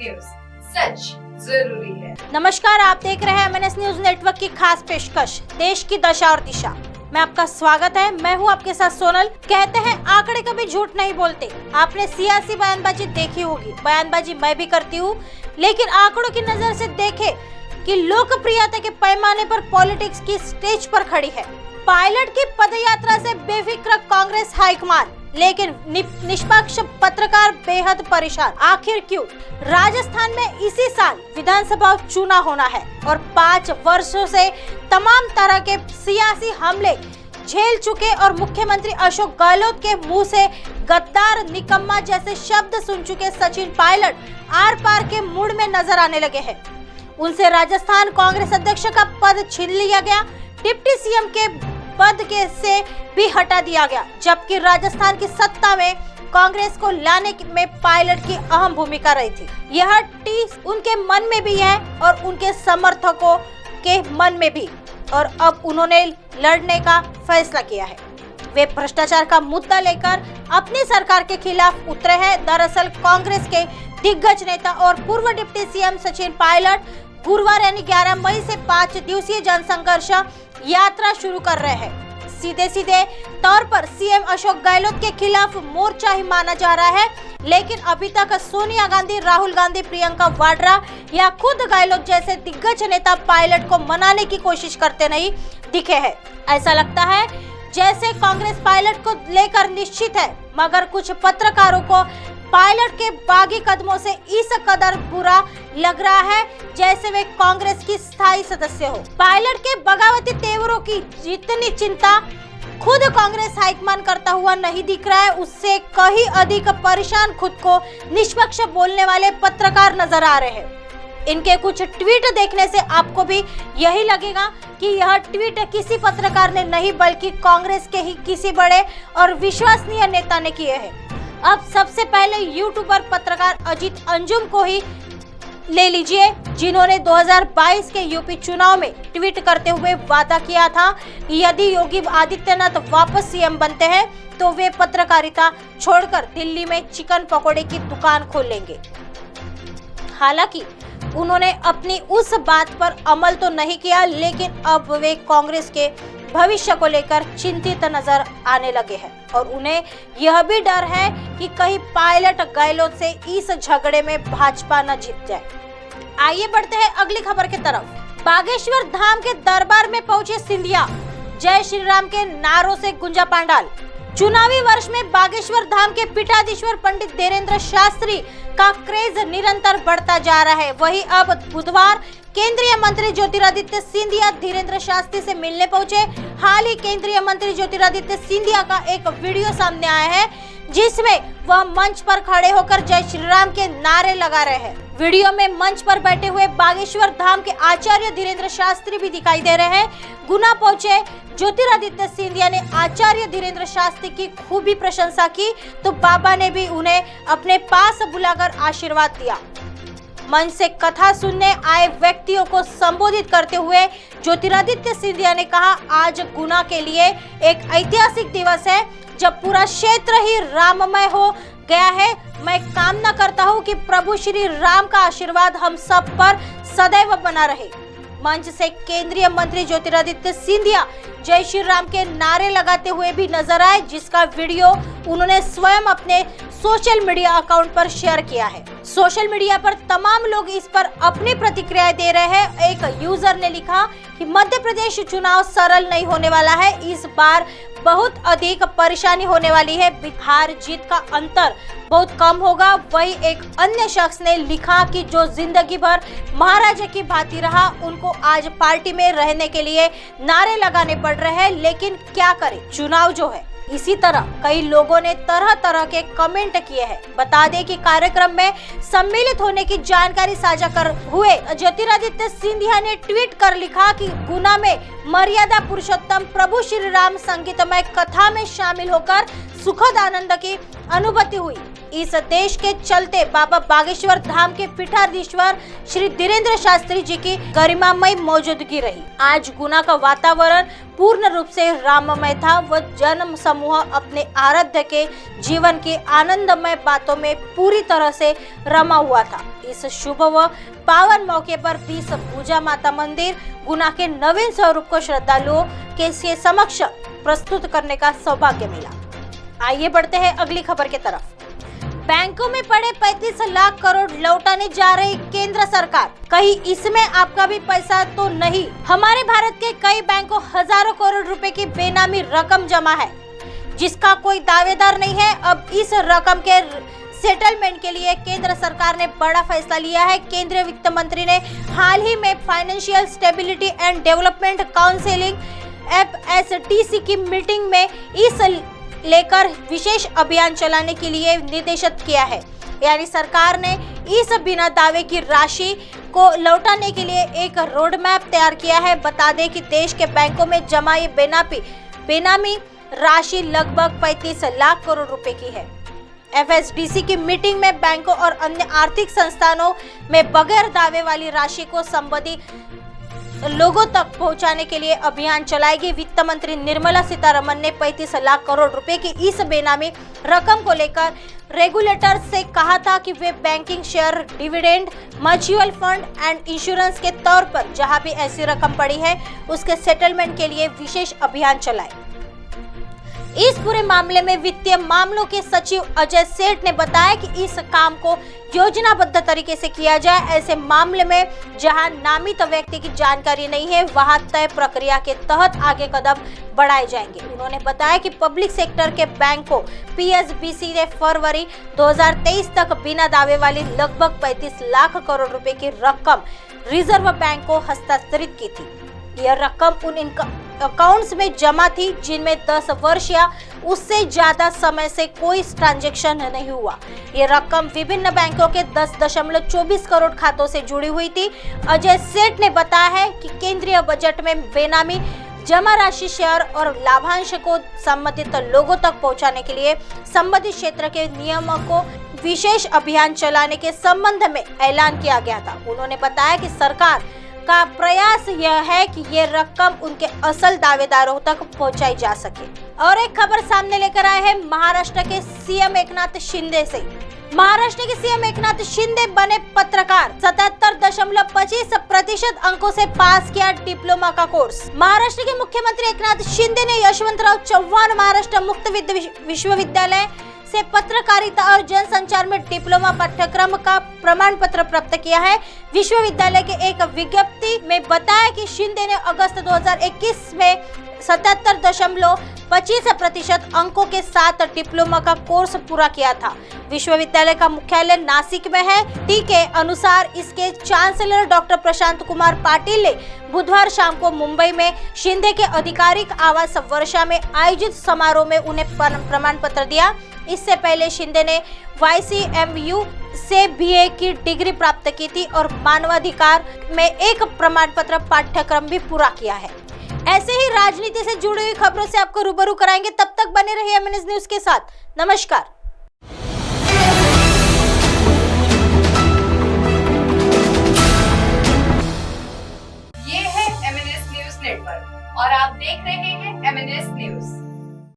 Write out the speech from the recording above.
News, सच जरूरी है। नमस्कार, आप देख रहे हैं MNS न्यूज नेटवर्क की खास पेशकश देश की दशा और दिशा में आपका स्वागत है। मैं हूं आपके साथ सोनल। कहते हैं आंकड़े कभी झूठ नहीं बोलते। आपने सियासी बयानबाजी देखी होगी, बयानबाजी मैं भी करती हूं, लेकिन आंकड़ों की नजर से देखें कि लोकप्रियता के पैमाने पर पॉलिटिक्स की स्टेज पर खड़ी है। पायलट की पदयात्रा से बेफिक्र कांग्रेस हाईकमान, लेकिन निष्पक्ष पत्रकार बेहद परेशान। आखिर क्यों? राजस्थान में इसी साल विधानसभा चुनाव होना है और 5 वर्षों से तमाम तरह के सियासी हमले झेल चुके और मुख्यमंत्री अशोक गहलोत के मुंह से गद्दार, निकम्मा जैसे शब्द सुन चुके सचिन पायलट आर पार के मूड में नजर आने लगे हैं। उनसे राजस्थान कांग्रेस अध्यक्ष का पद छीन लिया गया, डिप्टी सीएम के पद के से भी हटा दिया गया, जबकि राजस्थान की सत्ता में कांग्रेस को लाने में पायलट की अहम भूमिका रही थी। यह टीस उनके मन में भी है और उनके समर्थकों के मन में भी, और अब उन्होंने लड़ने का फैसला किया है। वे भ्रष्टाचार का मुद्दा लेकर अपनी सरकार के खिलाफ उतरे हैं। दरअसल कांग्रेस के दिग्गज नेता और पूर्व डिप्टी सीएम सचिन पायलट गुरुवार यानी 11 मई से 5 दिवसीय जनसंघर्ष यात्रा शुरू कर रहे हैं। सीधे तौर पर सीएम अशोक गहलोत के खिलाफ मोर्चा ही माना जा रहा है, लेकिन अभी तक सोनिया गांधी, राहुल गांधी, प्रियंका वाड्रा या खुद गहलोत जैसे दिग्गज नेता पायलट को मनाने की कोशिश करते नहीं दिखे हैं। ऐसा लगता है जैसे कांग्रेस पायलट को लेकर निश्चित है, मगर कुछ पत्रकारों को पायलट के बागी कदमों से इस कदर बुरा लग रहा है जैसे वे कांग्रेस की स्थायी सदस्य हो। पायलट के बगावती तेवरों की जितनी चिंता खुद कांग्रेस हाईकमान करता हुआ नहीं दिख रहा है, उससे कहीं अधिक परेशान खुद को निष्पक्ष बोलने वाले पत्रकार नजर आ रहे हैं। इनके कुछ ट्वीट देखने से आपको भी यही लगेगा कि यह ट्वीट किसी पत्रकार ने नहीं बल्कि कांग्रेस के ही किसी बड़े और विश्वसनीय नेता ने किए हैं। अब सबसे पहले यूट्यूबर पत्रकार अजीत अंजुम को ही ले लीजिए, जिन्होंने 2022 के यूपी चुनाव में ट्वीट करते हुए वादा किया था कि यदि योगी आदित्यनाथ वापस सीएम बनते हैं तो वे पत्रकारिता छोड़कर दिल्ली में चिकन पकोड़े की दुकान खोलेंगे। हालांकि उन्होंने अपनी उस बात पर अमल तो नहीं किया, लेकिन अब वे कांग्रेस के भविष्य को लेकर चिंतित नजर आने लगे हैं और उन्हें यह भी डर है कि कहीं पायलट गहलोत से इस झगड़े में भाजपा न जीत जाए। आइए बढ़ते हैं अगली खबर की तरफ। बागेश्वर धाम के दरबार में पहुंचे सिंधिया, जय श्री राम के नारों से गुंजा पंडाल। चुनावी वर्ष में बागेश्वर धाम के पीठाधीश्वर पंडित धीरेन्द्र शास्त्री का क्रेज निरंतर बढ़ता जा रहा है। वहीं अब बुधवार केंद्रीय मंत्री ज्योतिरादित्य सिंधिया धीरेन्द्र शास्त्री से मिलने पहुंचे। हाल ही केंद्रीय मंत्री ज्योतिरादित्य सिंधिया का एक वीडियो सामने आया है जिसमें वह मंच पर खड़े होकर जय श्री राम के नारे लगा रहे हैं। वीडियो में मंच पर बैठे हुए बागेश्वर धाम के आचार्य धीरेन्द्र शास्त्री भी दिखाई दे रहे हैं। गुना पहुंचे ज्योतिरादित्य सिंधिया ने आचार्य धीरेन्द्र शास्त्री की खूबी प्रशंसा की तो बाबा ने भी उन्हें अपने पास बुलाकर आशीर्वाद दिया। मंच से कथा सुनने आए व्यक्तियों को संबोधित करते हुए ज्योतिरादित्य सिंधिया ने कहा, आज गुना के लिए एक ऐतिहासिक दिवस है जब पूरा क्षेत्र ही राममय हो गया है। मैं कामना करता हूं कि प्रभु श्री राम का आशीर्वाद हम सब पर सदैव बना रहे। मंच से केंद्रीय मंत्री ज्योतिरादित्य सिंधिया जय श्री राम के नारे लगाते हुए भी नजर आए, जिसका वीडियो उन्होंने स्वयं अपने सोशल मीडिया अकाउंट पर शेयर किया है। सोशल मीडिया पर तमाम लोग इस पर अपनी प्रतिक्रियाएं दे रहे हैं। एक यूजर ने लिखा कि मध्य प्रदेश चुनाव सरल नहीं होने वाला है, इस बार बहुत अधिक परेशानी होने वाली है, हार जीत का अंतर बहुत कम होगा। वही एक अन्य शख्स ने लिखा कि जो जिंदगी भर महाराजा की भांति रहा, उनको आज पार्टी में रहने के लिए नारे लगाने पड़ रहे हैं, लेकिन क्या करें, चुनाव जो है। इसी तरह कई लोगों ने तरह तरह के कमेंट किए हैं। बता दें कि कार्यक्रम में सम्मिलित होने की जानकारी साझा कर हुए ज्योतिरादित्य सिंधिया ने ट्वीट कर लिखा कि गुना में मर्यादा पुरुषोत्तम प्रभु श्री राम संगीतमय कथा में शामिल होकर सुखद आनंद की अनुभूति हुई। इस देश के चलते बाबा बागेश्वर धाम के पीठाधीश्वर श्री धीरेन्द्र शास्त्री जी की गरिमामय मौजूदगी रही। आज गुना का वातावरण पूर्ण रूप से राममय था। वह जन समूह अपने आराध्य के जीवन की आनंदमय बातों में पूरी तरह से रमा हुआ था। इस शुभ व पावन मौके पर 20 पूजा माता मंदिर गुना के नवीन स्वरूप को श्रद्धालुओं के समक्ष प्रस्तुत करने का सौभाग्य मिला। आइए बढ़ते हैं अगली खबर की तरफ। बैंकों में पड़े 35 लाख करोड़ लौटाने जा रही केंद्र सरकार, कहीं इसमें आपका भी पैसा तो नहीं? हमारे भारत के कई बैंकों हजारों करोड़ रुपए की बेनामी रकम जमा है, जिसका कोई दावेदार नहीं है। अब इस रकम के सेटलमेंट के लिए केंद्र सरकार ने बड़ा फैसला लिया है। केंद्रीय वित्त मंत्री ने हाल ही में financial stability and development counselling FSTC की मीटिंग में इस लेकर विशेष अभियान चलाने के लिए निर्देशित किया है। यानी सरकार ने इस बिना दावे की राशि को लौटाने के लिए एक रोड मैप तैयार किया है। बता दें कि देश के बैंकों में जमा ये बेनामी राशि लगभग 35 लाख करोड़ रुपए की है। FSDC की मीटिंग में बैंकों और अन्य आर्थिक संस्थानों में बगैर दावे वाली राशि को संबंधित लोगों तक पहुंचाने के लिए अभियान चलाएगी। वित्त मंत्री निर्मला सीतारमण ने 35 लाख करोड़ रुपए की इस बेनामी रकम को लेकर रेगुलेटर से कहा था कि वे banking, share, dividend, mutual fund and insurance के तौर पर जहां भी ऐसी रकम पड़ी है उसके सेटलमेंट के लिए विशेष अभियान चलाए। इस पूरे मामले में वित्तीय मामलों के सचिव अजय सेठ ने बताया कि इस काम को योजनाबद्ध तरीके से किया जाए। ऐसे मामले में जहां नामित व्यक्ति की जानकारी नहीं है, वहां तय प्रक्रिया के तहत आगे कदम बढ़ाए जाएंगे। उन्होंने बताया कि पब्लिक सेक्टर के बैंकों PSBC ने फरवरी 2023 तक बिना दावे वाली लगभग 35 लाख करोड़ रुपए की रकम रिजर्व बैंक को हस्तांतरित की थी। यह रकम उन अकाउंट्स में जमा थी जिनमें 10 वर्ष या उससे ज्यादा समय से कोई ट्रांजैक्शन नहीं हुआ। ये रकम विभिन्न बैंकों के 10.24 करोड़ खातों से जुड़ी हुई थी। अजय सेठ ने बताया है कि केंद्रीय बजट में बेनामी जमा राशि, शेयर और लाभांश को संबंधित लोगों तक पहुंचाने के लिए संबंधित क्षेत्र के नियमों को विशेष अभियान चलाने के संबंध में ऐलान किया गया था। उन्होंने बताया कि सरकार का प्रयास यह है कि ये रकम उनके असल दावेदारों तक पहुंचाई जा सके। और एक खबर सामने लेकर आए हैं महाराष्ट्र के सीएम एकनाथ शिंदे से। महाराष्ट्र के सीएम एकनाथ शिंदे बने पत्रकार। 77.25% अंकों से पास किया डिप्लोमा का कोर्स। महाराष्ट्र के मुख्यमंत्री एकनाथ शिंदे ने यशवंतराव चव्हाण महाराष्ट्र मुक्त विश्वविद्यालय से पत्रकारिता और जनसंचार में डिप्लोमा पाठ्यक्रम का प्रमाण पत्र प्राप्त किया है। विश्वविद्यालय के एक विज्ञप्ति में बताया कि शिंदे ने अगस्त 2021 में 77.25% अंकों के साथ डिप्लोमा का कोर्स पूरा किया था। विश्वविद्यालय का मुख्यालय नासिक में है। टी के अनुसार इसके चांसलर डॉक्टर प्रशांत कुमार पाटिल ने बुधवार शाम को मुंबई में शिंदे के आधिकारिक आवास वर्षा में आयोजित समारोह में उन्हें प्रमाण पत्र दिया। इससे पहले शिंदे ने YCMU से BA की डिग्री प्राप्त की थी और मानवाधिकार में एक प्रमाण पत्र पाठ्यक्रम भी पूरा किया है। ऐसे ही राजनीति से जुड़ी हुई खबरों से आपको रूबरू कराएंगे। तब तक बने रहिए MNS न्यूज के साथ। नमस्कार।